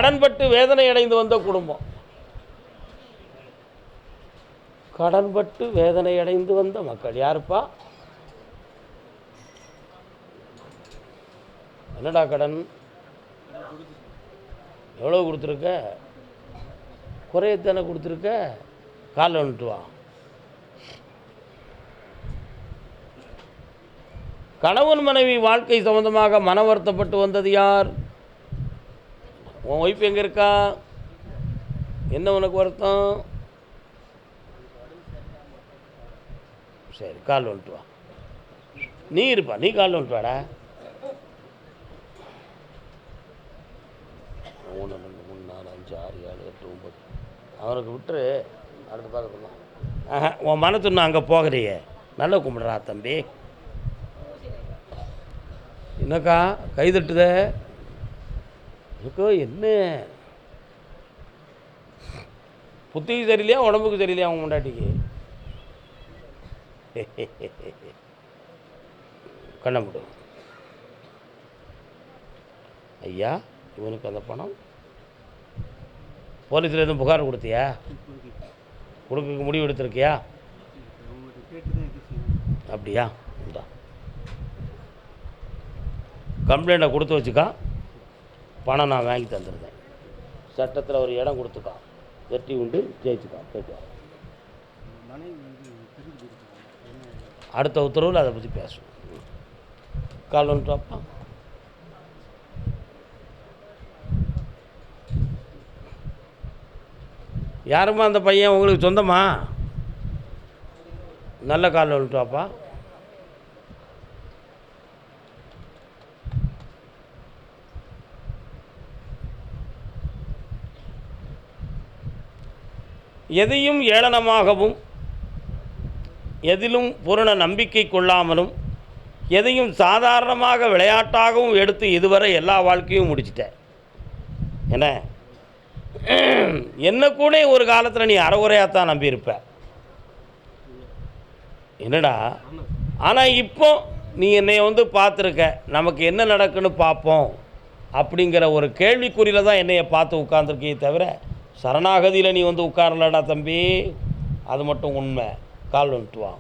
கடன்பட்டு வேதனை அடைந்து வந்த குடும்பம், கடன்பட்டு வேதனை அடைந்து வந்த மக்கள் யாருப்பா? என்னடா கடன்? எவ்வளோ கொடுத்துருக்க? குறையத்தானே கொடுத்துருக்க. காலில் வந்துட்டு வா. கணவன் மனைவி வாழ்க்கை சம்பந்தமாக மன வருத்தப்பட்டு வந்தது யார்? உன் ஒய்ஃப் எங்கே இருக்கா? என்ன உனக்கு வருத்தம்? சரி, கால் வந்துட்டு வா. நீ இருப்பா, நீ கால் வந்துட்டு வாடா. 1 2 3 4 5 6 7 8 9 அவனுக்கு விட்டுரு, அடுத்து பார்க்கலாம். உன் மனத்து இன்னும் அங்கே போகிறியே, நல்லா கும்பிடுறா தம்பி. என்னக்கா கை தட்டுத? இருக்கோ என்ன புத்திக்கு சரியில்லையா உடம்புக்கு சரியில்லையா அவங்க முண்டாட்டிக்கு? கண்ணமுடு. ஐயா, இவனுக்கு அந்த பணம் போலீஸில் எதுவும் புகார் கொடுத்தியா? கொடுக்க முடிவு எடுத்திருக்கியா? அப்படியா? இந்தா கம்ப்ளைண்ட்டை கொடுத்து வச்சுக்கா, பணம் நான் வாங்கி தந்துருந்தேன். சட்டத்தில் ஒரு இடம் கொடுத்துக்கா, வெற்றி உண்டு, ஜெயிச்சுக்கா. போய்ட்டு அடுத்த உத்தரவில் அதை பற்றி பேசுவோம். கால் வந்துட்டாப்பா. யாருமா அந்த பையன்? உங்களுக்கு சொந்தமா? நல்ல கால் வந்துட்டாப்பா. எதையும் ஏளனமாகவும் எதிலும் பூரண நம்பிக்கை கொள்ளாமலும் எதையும் சாதாரணமாக விளையாட்டாகவும் எடுத்து இதுவரை எல்லா வாழ்க்கையும் முடிச்சிட்டேன். என்ன என்ன கூட ஒரு காலத்தில் நீ அறகுறையாகத்தான் நம்பியிருப்ப. என்னடா, ஆனால் இப்போ நீ என்னை பார்த்துருக்க, நமக்கு என்ன நடக்குன்னு பார்ப்போம் அப்படிங்கிற ஒரு கேள்விக்குறியில் தான் என்னையை பார்த்து உட்கார்ந்துருக்கே தவிர சரணாகதியில் நீ உட்காரலடா தம்பி. அது மட்டும் உண்மை. கால் வந்துட்டு வா.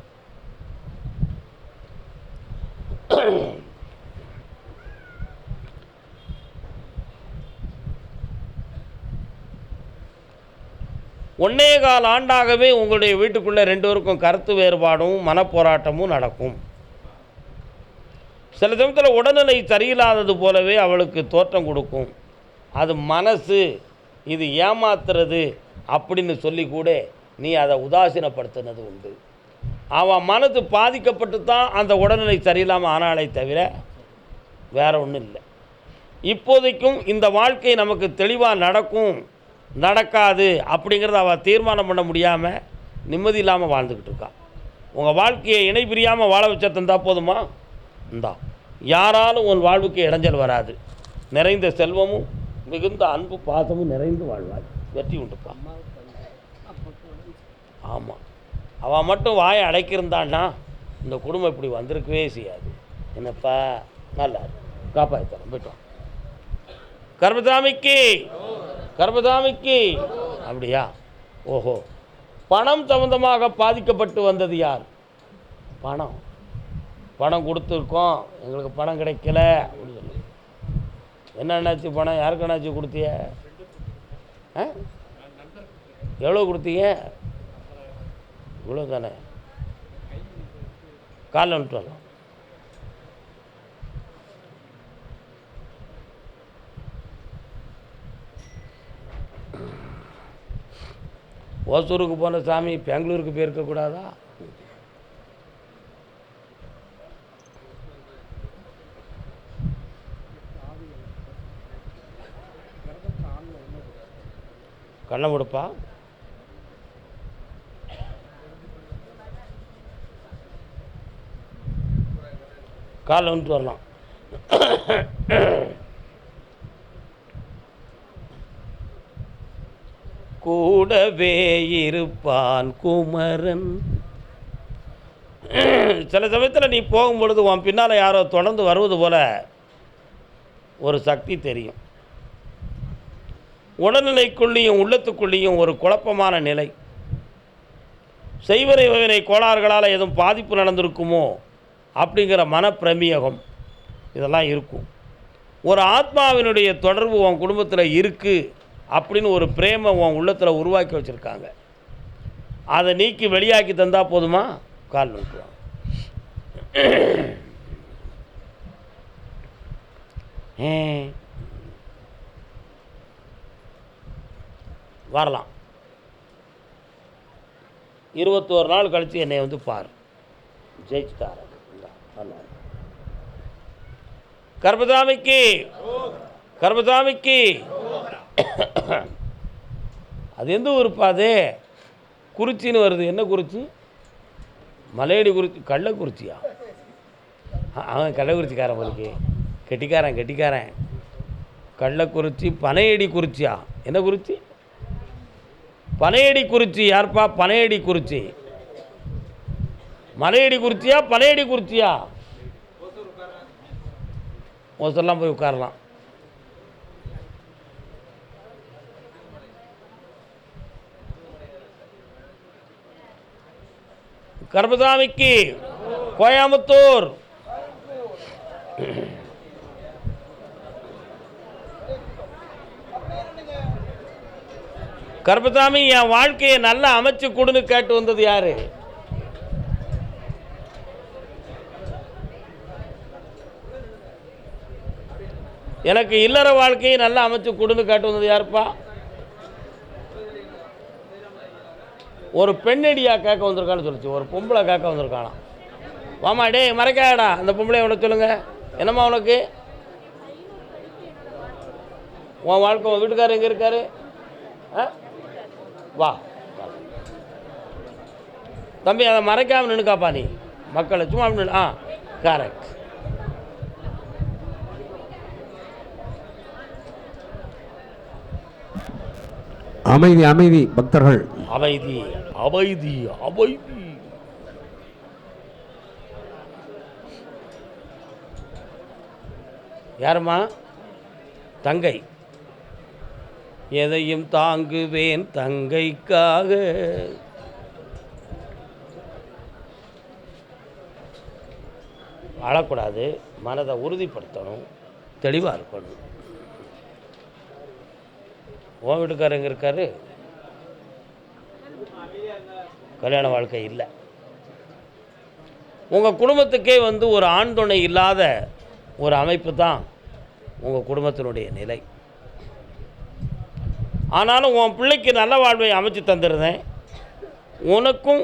ஒன்னே கால் ஆண்டாகவே உங்களுடைய வீட்டுக்குள்ளே 2 பேருக்கும் கருத்து வேறுபாடும் மனப்போராட்டமும் நடக்கும். சில சமயத்தில் உடல்நிலை சரியில்லாதது போலவே அவளுக்கு தோற்றம் கொடுக்கும். அது மனசு, இது ஏமாத்துறது அப்படின்னு சொல்லி கூட நீ அதை உதாசீனப்படுத்தினது உண்டு. அவன் மனது பாதிக்கப்பட்டு தான் அந்த உடல்நிலை சரியில்லாமல் ஆனாலே தவிர வேற ஒன்றும் இல்லை. இப்போதைக்கும் இந்த வாழ்க்கை நமக்கு தெளிவாக நடக்கும் நடக்காது அப்படிங்கிறத அவள் தீர்மானம் பண்ண முடியாமல் நிம்மதி இல்லாமல் வாழ்ந்துக்கிட்டு இருக்கான். உங்கள் வாழ்க்கையை இணை பிரியாமல் வாழ வச்ச தந்தா போதுமா? இந்தா, யாராலும் உன் வாழ்வுக்கு இடைஞ்சல் வராது. நிறைந்த செல்வமும் மிகுந்த அன்பு பாசமும் நிறைந்து வாழ்வாய். வெற்றி உண்டுப்பா. ஆமாம், அவன் மட்டும் வாயை அடைக்கிருந்தான்னா இந்த குடும்பம் இப்படி வந்திருக்கவே செய்யாது. என்னப்பா, நல்லா காப்பாற்றலாம். போய்ட்டோம். கர்மசாமிக்கு கர்மசாமிக்கு. அப்படியா? ஓஹோ, பணம் சம்பந்தமாக பாதிக்கப்பட்டு வந்தது யார்? பணம் பணம் கொடுத்துருக்கோம், எங்களுக்கு பணம் கிடைக்கல அப்படின்னு சொல்லி என்னன்னாச்சு? பணம் யாருக்கு என்னாச்சு கொடுத்திய? எவ்வளோ கொடுத்தீங்க? இவ்வளோ தானே. காலைல வந்துட்டு வரலாம். ஓசூருக்கு போன சாமி பெங்களூருக்கு போயிருக்கக்கூடாதா? கண்ணை முடுப்பா. காலைல வந்துட்டு வரலாம். கூடவே இருப்பான் குமரன். சில சமயத்தில் நீ போகும்பொழுது உன் பின்னால் யாரோ தொடர்ந்து வருவது போல் ஒரு சக்தி தெரியும். உடல்நிலைக்குள்ளேயும் உள்ளத்துக்குள்ளேயும் ஒரு குழப்பமான நிலை, செய்வனை வகை கோளாறுகளால் எதுவும் பாதிப்பு நடந்திருக்குமோ அப்படிங்கிற மனப்பிரமியகம் இதெல்லாம் இருக்கும். ஒரு ஆத்மாவினுடைய தொடர்பு உன் குடும்பத்தில் இருக்குது அப்படின்னு ஒரு பிரேமை உன் உள்ளத்தில் உருவாக்கி வச்சுருக்காங்க. அதை நீக்கி வெளியாக்கி தந்தால் போதுமா? கால் நோக்குவாங்க. வரலாம். 21 நாள் கழித்து என்னை வந்து பார், ஜெயிச்சுட்டார். கர்பசாமிக்கு கர்பசாமிக்கு அது எந்த ஊருப்பா? அது குறிச்சின்னு வருது. என்ன குறிச்சி? மலையடி குறிச்சி. கள்ளக்குறிச்சியா? அவன் கள்ளக்குறிச்சிக்காரன் போலுக்கு. கெட்டிக்காரன். கள்ளக்குறிச்சி பனையடி குறிச்சியா? என்ன குறிச்சி? பனையடி குறிச்சி. யார்ப்பா பனையடி குறிச்சி? மலையடி குறிச்சியா பனையடி குறிச்சியா? ஒருத்தரெல்லாம் போய் உட்காரலாம். கர்பசாமிக்கு கோயம்புத்தூர். கர்பசாமி, என் வாழ்க்கையை நல்லா அமைச்சு கொடுன்னு கேட்டு வந்தது யாரு? எனக்கு இல்லற வாழ்க்கையை நல்லா அமைச்சு கொடுன்னு கேட்டு வந்தது யாருப்பா? ஒரு பெண்ணடியா கேட்க வந்திருக்கான்னு சொல்லிச்சு. ஒரு பொம்பளை கேட்க வந்திருக்கானா? வாமா டே மறைக்காடா, அந்த பொம்பளை உனக்கு சொல்லுங்க. என்னம்மா உனக்கு? உன் வாழ்க்கை உன் வீட்டுக்காரர் எங்கே இருக்காரு? வா தம்பி, அதை மறைக்காமல் நின்றுக்காப்பா. நீ மக்களை சும்மா நின்று. கரெக்ட். அமைதி அமைதி பக்தர்கள், அமைதி அமைதி அமைதி. யாருமா? தங்கை. எதையும் தாங்குவேன் தங்கைக்காக. வாழக்கூடாது, மனதை உறுதிப்படுத்தணும், தெளிவாக இருக்கணும். உன் வீட்டுக்காரர் எங்கே இருக்காரு? கல்யாண வாழ்க்கை இல்லை. உங்கள் குடும்பத்துக்கே வந்து ஒரு ஆண் துணை இல்லாத ஒரு அமைப்பு தான் உங்கள் குடும்பத்தினுடைய நிலை. ஆனாலும் உன் பிள்ளைக்கு நல்ல வாழ்வை அமைச்சு தந்துருந்தேன். உனக்கும்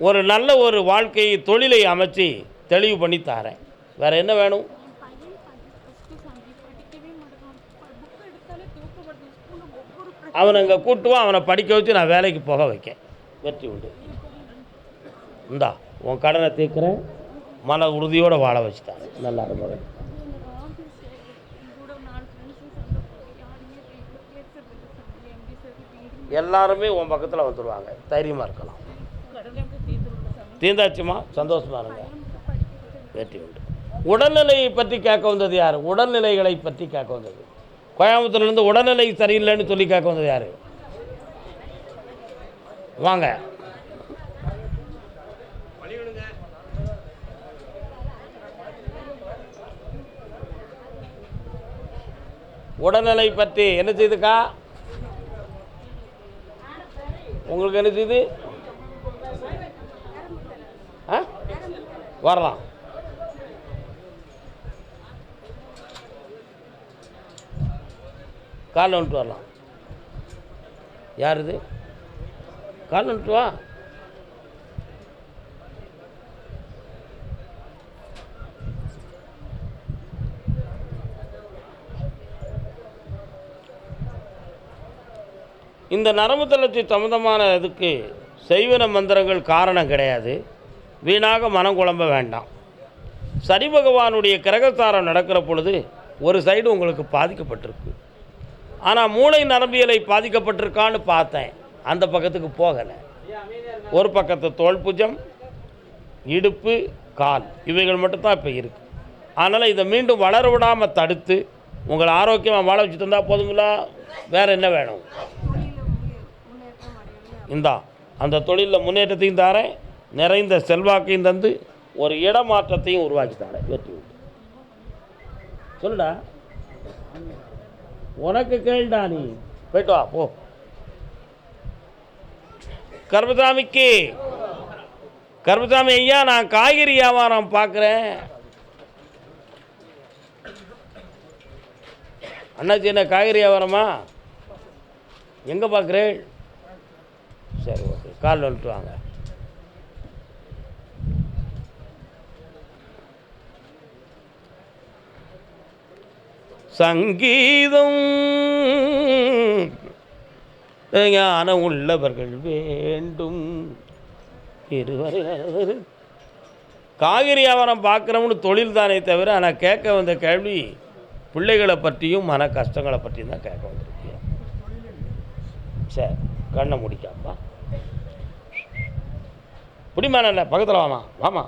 ஒரு நல்ல ஒரு வாழ்க்கையை, தொழிலை அமைச்சு தெளிவு பண்ணி தரேன். வேறு என்ன வேணும்? அவனை இங்கே கூட்டுவான், அவனை படிக்க வச்சு நான் வேலைக்கு போக வைக்கேன். வெற்றி உண்டு. இந்தா உன் கடனை தீர்க்குறேன், மன உறுதியோடு வாழ வச்சுட்டான். நல்லா இருக்கும். எல்லாருமே உன் பக்கத்தில் வந்துடுவாங்க. தைரியமாக இருக்கலாம். தீந்தாச்சுமா? சந்தோஷமாக இருங்க. வெற்றி உண்டு. உடல்நிலையை பற்றி கேட்க வந்தது யார்? உடல்நிலைகளை பற்றி கேட்க வந்தது. கோயம்புத்தூர்லேருந்து உடல்நிலை சரியில்லைன்னு சொல்லி கேட்க வந்தது யார்? வாங்க. உடல்நிலை பற்றி என்ன செய்துக்கா? உங்களுக்கு என்ன செய்து? வரலாம். காலைல வந்துட்டு வரலாம். யார் இது? காலைல வந்துட்டு வா. இந்த நரம்பு தளர்ச்சி சம்மந்தமான இதுக்கு செய்வன மந்திரங்கள் காரணம் கிடையாது. வீணாக மனம் குழம்ப வேண்டாம். சனி பகவானுடைய கிரகசாரம் நடக்கிற பொழுது ஒரு சைடு உங்களுக்கு பாதிக்கப்பட்டிருக்கு. ஆனால் மூளை நரம்பியலை பாதிக்கப்பட்டிருக்கான்னு பார்த்தேன். அந்த பக்கத்துக்கு போகலை. ஒரு பக்கத்து தோல் புஜம், இடுப்பு, கால், இவைகள் மட்டும்தான் இப்போ இருக்குது. அதனால் இதை மீண்டும் வளர விடாமல் தடுத்து உங்களை ஆரோக்கியமாக வாழ வச்சு தந்தால் போதுங்களா? வேறு என்ன வேணும்? இந்தா அந்த தொழிலில் முன்னேற்றத்தையும் தாரேன், நிறைந்த செல்வாக்கையும் தந்து ஒரு இடமாற்றத்தையும் உருவாக்கி தாரேன். வெற்றி உண்டு. சொல்லுடா, உனக்கு கேள்டா, நீ போயிட்டு வா போ. கருப்பசாமிக்கு, கருப்பசாமி ஐயா, நான் காய்கறி வியாபாரம் பார்க்குறேன். அண்ணாச்சி, என்ன காய்கறி வியாபாரமா? எங்கே பார்க்குறேன்? சரி, ஓகே, கால் வந்துட்டு வாங்க. சங்கீதம் ஞானம் உள்ளவர்கள் வேண்டும். இருவரை காய்கறி வியாபாரம் பார்க்குறவனு தொழில் தானே தவிர, ஆனால் கேட்க வந்த கேள்வி பிள்ளைகளை பற்றியும் மன கஷ்டங்களை பற்றியும் தான் கேட்க வந்திருக்கேன். சரி, கண்ணை முடிக்காப்பா. பிடிமா, நல்ல பக்கத்தில் வாமா, வாமா.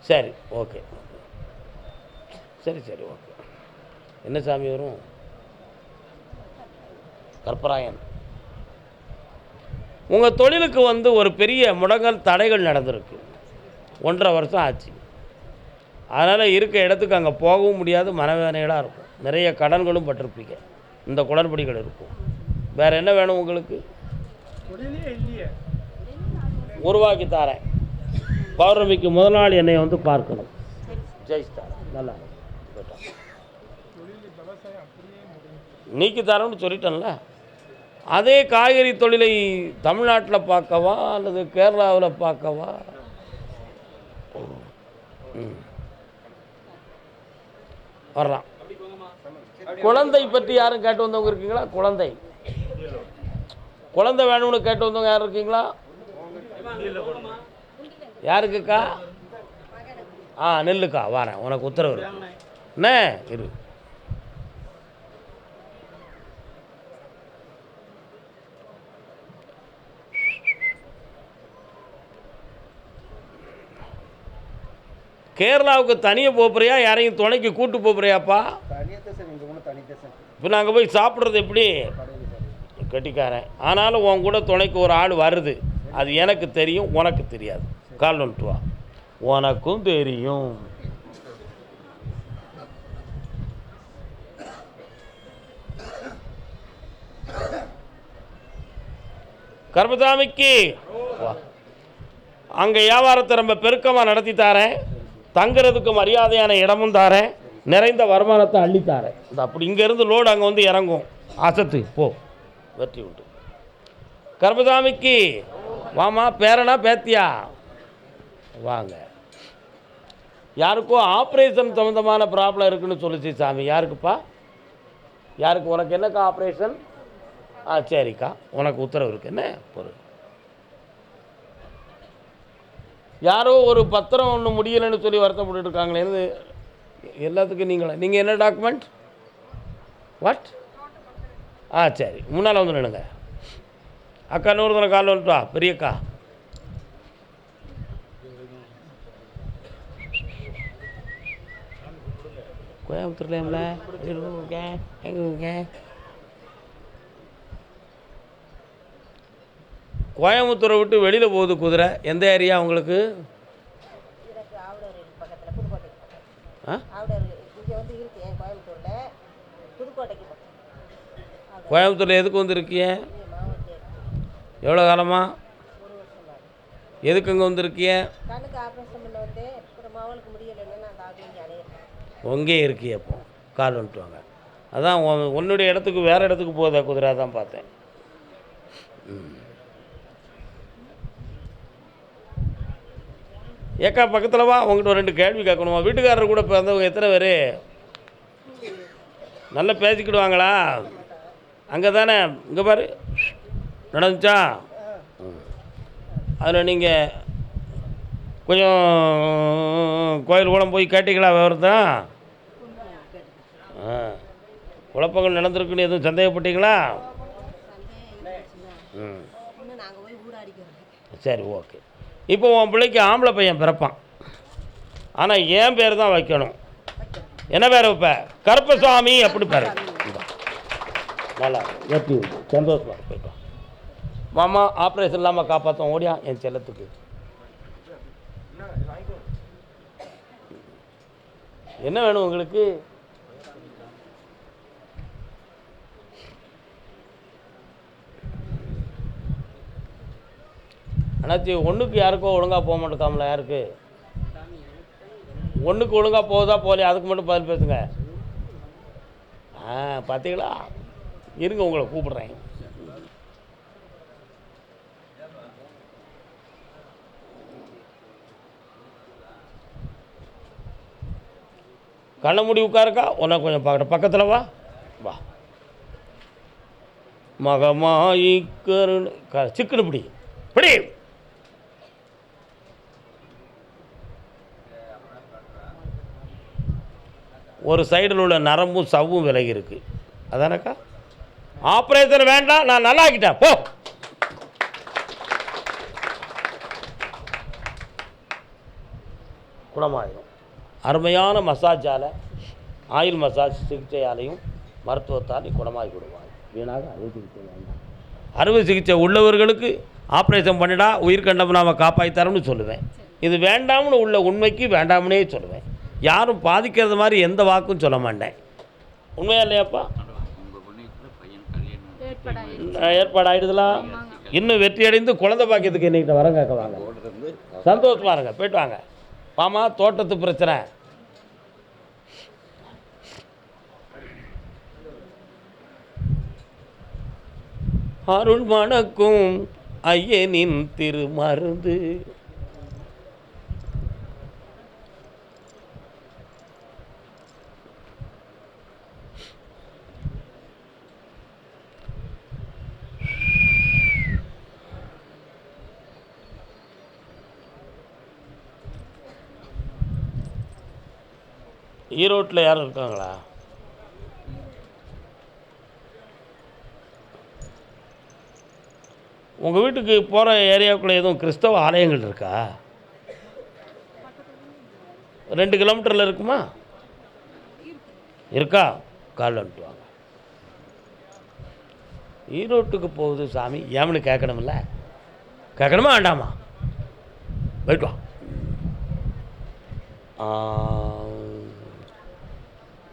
சரி, ஓகே, சரி சரி, ஓகே. என்ன சாமி வரும்? கற்பராயன். உங்கள் தொழிலுக்கு வந்து ஒரு பெரிய முடங்கல் தடைகள் நடந்திருக்கு. 1.5 வருஷம் ஆச்சு. அதனால் இருக்க இடத்துக்கு அங்கே போகவும் முடியாது, மனவேதனைகளாக இருக்கும். நிறைய கடன்களும் பட்டிருப்பீங்க. இந்த குளறுபடிகள் இருக்கும். வேறு என்ன வேணும் உங்களுக்கு? உருவாக்கி தாரேன். பௌர்ணமிக்கு முதல் நாள் என்னை வந்து பார்க்கணும். ஜெயிஸ்தார் நல்லா நீக்கி தரேன்னு சொல்லிட்டேன்ல. அதே காய்கறி தொழிலை தமிழ்நாட்டில் பார்க்கவா அல்லது கேரளாவில் பார்க்கவா? வரலாம். குழந்தை பற்றி யாரும் கேட்டு வந்தவங்க இருக்கீங்களா? குழந்தை வேணும்னு கேட்டு வந்தவங்க யாரும் இருக்கீங்களா? யாருக்குக்கா? நெல்லுக்கா, வரேன், உனக்கு உத்தரவு இருக்கு. என்ன இரு. கேரளாவுக்கு தனியாக போகிறியா, யாரையும் துணைக்கு கூட்டு போகிறியாப்பா? இப்போ நாங்கள் போய் சாப்பிட்றது எப்படி? கட்டிக்காரன். ஆனாலும் உன் கூட துணைக்கு ஒரு ஆள் வருது, அது எனக்கு தெரியும், உனக்கு தெரியாது. கால் வந்துட்டு வா. உனக்கும் தெரியும். கர்மசாமிக்கு அங்கே வியாபாரத்தை ரொம்ப பெருக்கமாக நடத்தி தாரேன். தங்குறதுக்கு மரியாதையான இடமும் தாரேன். நிறைந்த வருமானத்தை அள்ளித்தாரேன். இந்த அப்படி இங்கேருந்து லோடு அங்கே வந்து இறங்கும். அசத்து போ, வெற்றி உண்டு. கர்மசாமிக்கு வாமா. பேரனா பேத்தியா? வாங்க. யாருக்கோ ஆப்ரேஷன் சம்மந்தமான ப்ராப்ளம் இருக்குன்னு சொல்லிச்சு சாமி. யாருக்குப்பா? யாருக்கு? உனக்கு என்னக்கா ஆப்ரேஷன்? சரிக்கா, உனக்கு உத்தரவு இருக்கு. என்ன பொருள்? யாரோ ஒரு பத்திரம் ஒன்று முடியலைன்னு சொல்லி வருத்தப்பட்டு இருக்காங்களே. எல்லாத்துக்கும் நீங்கள் என்ன டாக்குமெண்ட்? வாட்? சரி, முன்னால் வந்து நின்னுங்க. அக்கா, 100 தடவை கால் வந்துட்டா. பெரியக்கா, கோயம்புத்தூர்ல எங்கே? கோயம்புத்தூரை விட்டு வெளியில் போகுது குதிரை. எந்த ஏரியா உங்களுக்கு? கோயம்புத்தூரில் எதுக்கு வந்து இருக்கிய? எவ்வளோ காலமா? எதுக்கு இங்கே வந்து இருக்கிய? உங்கே இருக்கிய? அப்போ கால் வந்துட்டு வாங்க. அதான் உன்னுடைய இடத்துக்கு வேறு இடத்துக்கு போகுதா குதிரை? தான் பார்த்தேன். ஏக்கா, பக்கத்தில் வா. உங்கள்கிட்ட 2 கேள்வி கேட்கணுமா? வீட்டுக்காரர் கூட பிறந்தவங்க எத்தனை பேர்? நல்லா பேசிக்கிடுவாங்களா? அங்கே தானே? இங்கே பாரு, நடந்துச்சா? அதில் நீங்கள் கொஞ்சம் கோயில் கூட போய் கேட்டீங்களா விவரத்தான்? குழப்பங்கள் நடந்திருக்குன்னு எதுவும் சந்தேகப்பட்டீங்களா? சரி, ஓகே. இப்போ உன் பிள்ளைக்கு ஆம்பளை பையன் பிறப்பான், ஆனால் என் பேர் தான் வைக்கணும். என்ன பேர் வைப்ப? கருப்பசாமி அப்படி பேர். நல்லா எப்படி சந்தோஷமா போயிட்டோம். மாமா ஆப்ரேஷன் இல்லாமல் காப்பாற்றோம், ஓடியா என் செல்லத்துக்கு. என்ன வேணும் உங்களுக்கு? அண்ணாச்சி ஒன்றுக்கு யாருக்கோ ஒழுங்காக போக மாட்டேக்காமல, யாருக்கு ஒன்றுக்கு ஒழுங்காக போகுதா போகலையா அதுக்கு மட்டும் பதில் பேசுங்க. பார்த்தீங்களா, இருங்க உங்களை கூப்பிடுறேன். கண்ண மூடி உட்காருக்கா, உன்னை கொஞ்சம் பார்க்குறேன், பக்கத்தில் வா வா. மகமாயி கருணை சிக்கனு பிடி பிடி. ஒரு சைடில் உள்ள நரம்பும் சவ்வும் விலகி இருக்கு, அதானக்கா? ஆப்ரேஷன் வேண்டாம், நான் நல்லா ஆக்கிட்டேன் போ. குணமாயிடும். அருமையான மசாஜால், ஆயில் மசாஜ் சிகிச்சையாலையும் மருத்துவத்தால் குணமாகி விடுவாங்க. வீணாக அறுவை சிகிச்சை வேண்டாம். அறுவை சிகிச்சை உள்ளவர்களுக்கு ஆப்ரேஷன் பண்ணிடா உயிர் கண்டம் நாம் காப்பாற்றி தரோம்னு சொல்லுவேன். இது வேண்டாம்னு உள்ள உண்மைக்கு வேண்டாம்னே சொல்லுவேன். யாரும் பாதிக்கிறது மாதிரி எந்த வாக்கும் சொல்ல மாட்டேன். உண்மையா இல்லையாப்பா? ஏற்பாடாயிடுதலாம். இன்னும் வெற்றி அடைந்து குழந்தை பாக்கியத்துக்கு என்னைக்கிட்ட வர கேட்க வாங்க, சந்தோஷமா இருங்க, போயிட்டு வாங்க. மாமா தோட்டத்து பிரச்சனை, அருள் மணக்கும் ஐயனின் திருமருந்து. ஈரோட்டில் யாரும் இருக்காங்களா? உங்கள் வீட்டுக்கு போகிற ஏரியாவுக்குள்ளே எதுவும் கிறிஸ்தவ ஆலயங்கள் இருக்கா? 2 கிலோமீட்டரில் இருக்குமா? இருக்கா? காலைல வந்துட்டு வாங்க. ஈரோட்டுக்கு போகுது சாமி ஏமனு கேட்கணும்ல, கேட்கணுமா வேண்டாமா? போயிட்டு வா.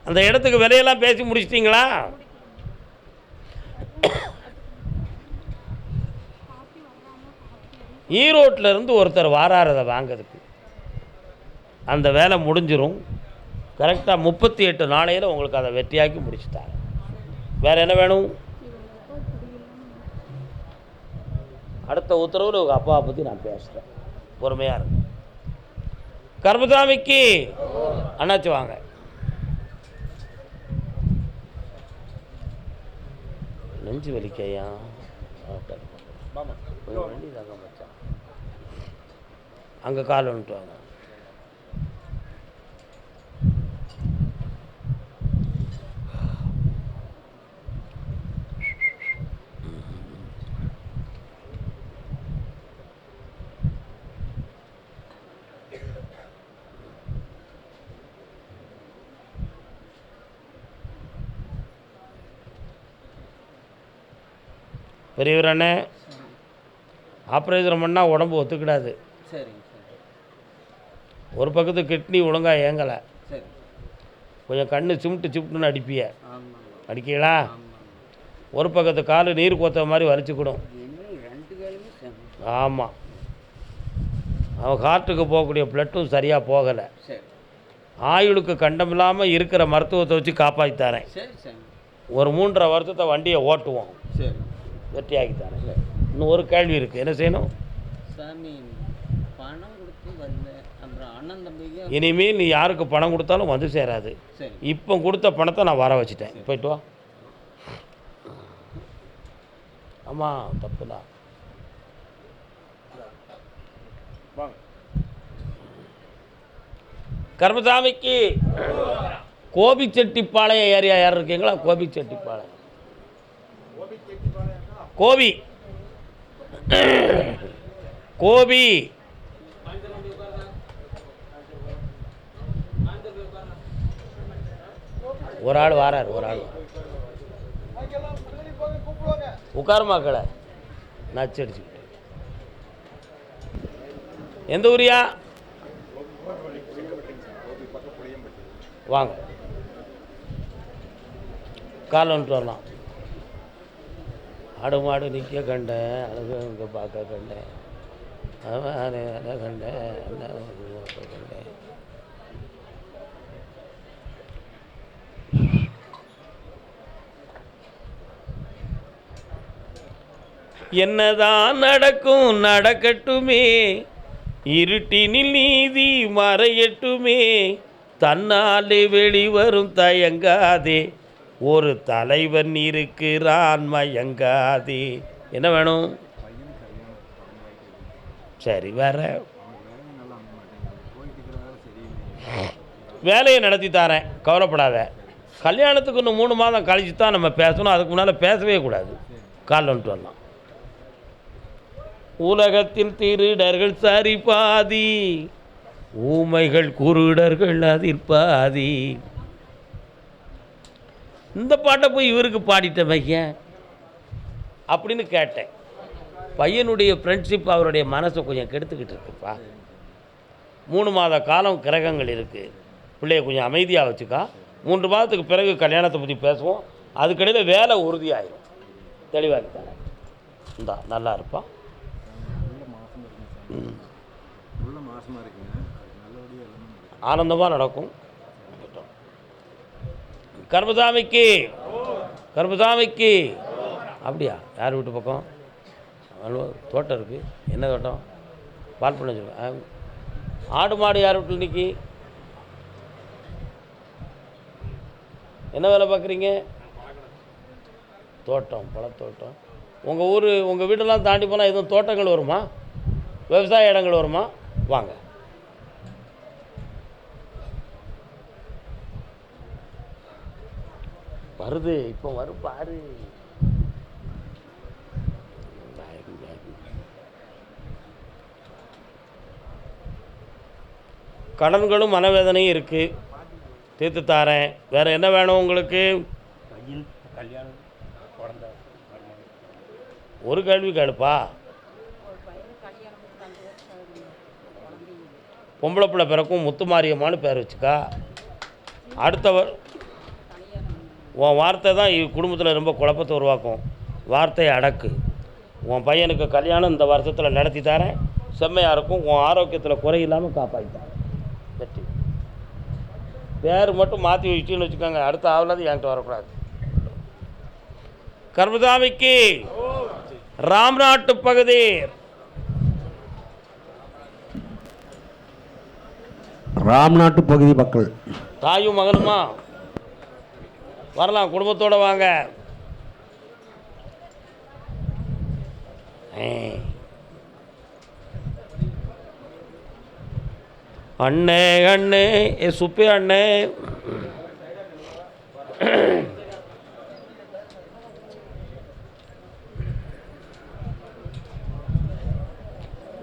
அந்த இடத்துக்கு விலையெல்லாம் பேசி முடிச்சிட்டிங்களா? ஈரோட்டில் இருந்து ஒருத்தர் வாராரதை வாங்கிறதுக்கு, அந்த வேலை முடிஞ்சிடும். கரெக்டாக 38 நாளையில் உங்களுக்கு அதை வெற்றியாக்கி முடிச்சுட்டாங்க. வேறு என்ன வேணும்? அடுத்த உத்தரவில் உங்கள் அப்பாவை பற்றி நான் பேசுகிறேன், பொறுமையாக இருக்கு. கருப்பசாமிக்கு அண்ணாச்சி வாங்க. நெஞ்சு வலிக்கையா வண்டி தாங்க மச்சான், அங்கே கால் வந்துட்டு வாங்க. பெரியவர் அண்ணே, ஆப்ரேஷன் பண்ணால் உடம்பு ஒத்துக்கிடாது. சரிங்க சார். ஒரு பக்கத்து கிட்னி ஒழுங்காக ஏங்கலை, சரி. கொஞ்சம் கண்ணு சிமிட்டுன்னு அடிப்பிய, ஆமாம். அடிக்கீங்களா? ஆமாம். ஒரு பக்கத்து கால் நீர் கோத்த மாதிரி வலிச்சுக்கிடும். இன்னும் 2 காலுமே சரி. ஆமாம், அவன் ஹார்ட்டுக்கு போகக்கூடிய பிளட்டும் சரியாக போகலை. சரி. ஆயுளுக்கு கண்டம் இல்லாமல் இருக்கிற மருத்துவத்தை வச்சு காப்பாற்றித்தாரேன். சரி சரி. ஒரு 3.5 வருஷத்தை வண்டியை ஓட்டுவோம், சரி. வெற்றியாக்கித்தாரேன். இன்னும் ஒரு கேள்வி இருக்குது, என்ன செய்யணும்? சாமி பணம் கொடுத்து வரல, அப்புறம் அண்ணன் தம்பிக்கு இனிமேல் நீ யாருக்கு பணம் கொடுத்தாலும் வந்து சேராது. சரி. இப்போ கொடுத்த பணத்தை நான் வர வச்சுட்டேன், போயிட்டு வா. ஆமாம், தப்புதான். கருப்பசாமிக்கு கோபிச்செட்டிப்பாளையம் ஏரியா யார் இருக்கீங்களா? கோபிச்செட்டிப்பாளையம், கோபி கோபி ஒரு ஆள் வாரார், ஒரு ஆள் உட்காருமா கடை நச்சு அடிச்சுக்கிட்டு. எந்த ஊரியா? வாங்க கால் வந்துட்டு வரலாம். ஆடு மாடு நிற்க கண்டேன், அழகு இங்கே பார்க்க கண்டேன், அதை கண்டேன், என்ன கண்டேன். என்னதான் நடக்கும் நடக்கட்டுமே, இருட்டினில் நீதி மறையட்டுமே, தன்னாலே வெளிவரும் தயங்காதே, ஒரு தலைவன் இருக்கிறான் மயங்காதே. என்ன வேணும்? சரி வேற வேலையை நடத்தி தரேன், கவலைப்படாத. கல்யாணத்துக்கு இன்னும் 3 மாதம் கழிச்சு தான் நம்ம பேசணும், அதுக்கு முன்னால் பேசவே கூடாது. கால் வந்துட்டு வரலாம். உலகத்தில் திருடர்கள் சரி பாதி, ஊமைகள் குருடர்கள் அதில் பாதி. இந்த பாட்டை போய் இவருக்கு பாடிட்ட பையன் அப்படின்னு கேட்டேன். பையனுடைய ஃப்ரெண்ட்ஷிப் அவருடைய மனசை கொஞ்சம் கெடுத்துக்கிட்டு இருக்குப்பா. 3 மாத காலம் கிரகங்கள் இருக்குது, பிள்ளைய கொஞ்சம் அமைதியாக வச்சுக்கா. 3 மாதத்துக்கு பிறகு கல்யாணத்தை பற்றி பேசுவோம். அதுக்கிடையில் வேலை உறுதியாயிரும். தெளிவாக இருக்காங்க. இந்தா நல்லா இருப்பான். ஆனந்தமாக நடக்கும். கர்மசாமிக்கு கர்மசாமிக்கு அப்படியா? யார் வீட்டு பக்கம் தோட்டம் இருக்குது? என்ன தோட்டம்? பால் பண்ண வச்சுருக்கேன். ஆடு மாடு யார் வீட்டில் நிற்கி? என்ன வேலை பார்க்குறீங்க? தோட்டம், பழத்தோட்டம். உங்கள் ஊர், உங்கள் வீடெல்லாம் தாண்டி போனால் எதுவும் தோட்டங்கள் வருமா? விவசாய இடங்கள் வருமா? வாங்க. வருது, இப்போ வரும் பாரு. கடன்களும் மனவேதனையும் இருக்குது, தீர்த்து தாரேன். வேறு என்ன வேணும் உங்களுக்கு? கல்யாணம், ஒரு கேள்வி கேளுப்பா. பொம்பளை பிள்ளை பிறக்கும், முத்துமாரியம்மான்னு பேர் வச்சுக்கா. அடுத்தவர் உன் வார்த்தை தான் குடும்பத்தில் ரொம்ப குழப்பத்தை உருவாக்கும். வார்த்தையை அடக்கு. உன் பையனுக்கு கல்யாணம் இந்த வருஷத்தில் நடத்தி தரேன், செம்மையாக இருக்கும். உன் ஆரோக்கியத்தில் குறை இல்லாமல் காப்பாற்றித்தரேன். வெற்றி. பேர் மட்டும் மாற்றி வச்சுன்னு வச்சுக்கோங்க, அடுத்த ஆவலாது என்கிட்ட வரக்கூடாது. கர்மசாமிக்கு ராம்நாட்டு பகுதி ராம்நாட்டு பகுதி மக்கள் தாயும் மகனுமா வரலாம், குடும்பத்தோடு வாங்க. அண்ணே அண்ணே ஏ சுப்பே அண்ணே,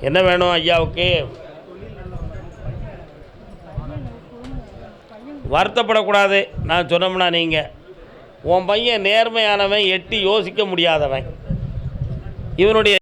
என்ன வேணும் ஐயாவுக்கு? வருத்தப்படக்கூடாது. நான் சொன்னோம்னா நீங்கள், உன் பையன் நேர்மையானவன், எட்டி யோசிக்க முடியாதவன். இவனுடைய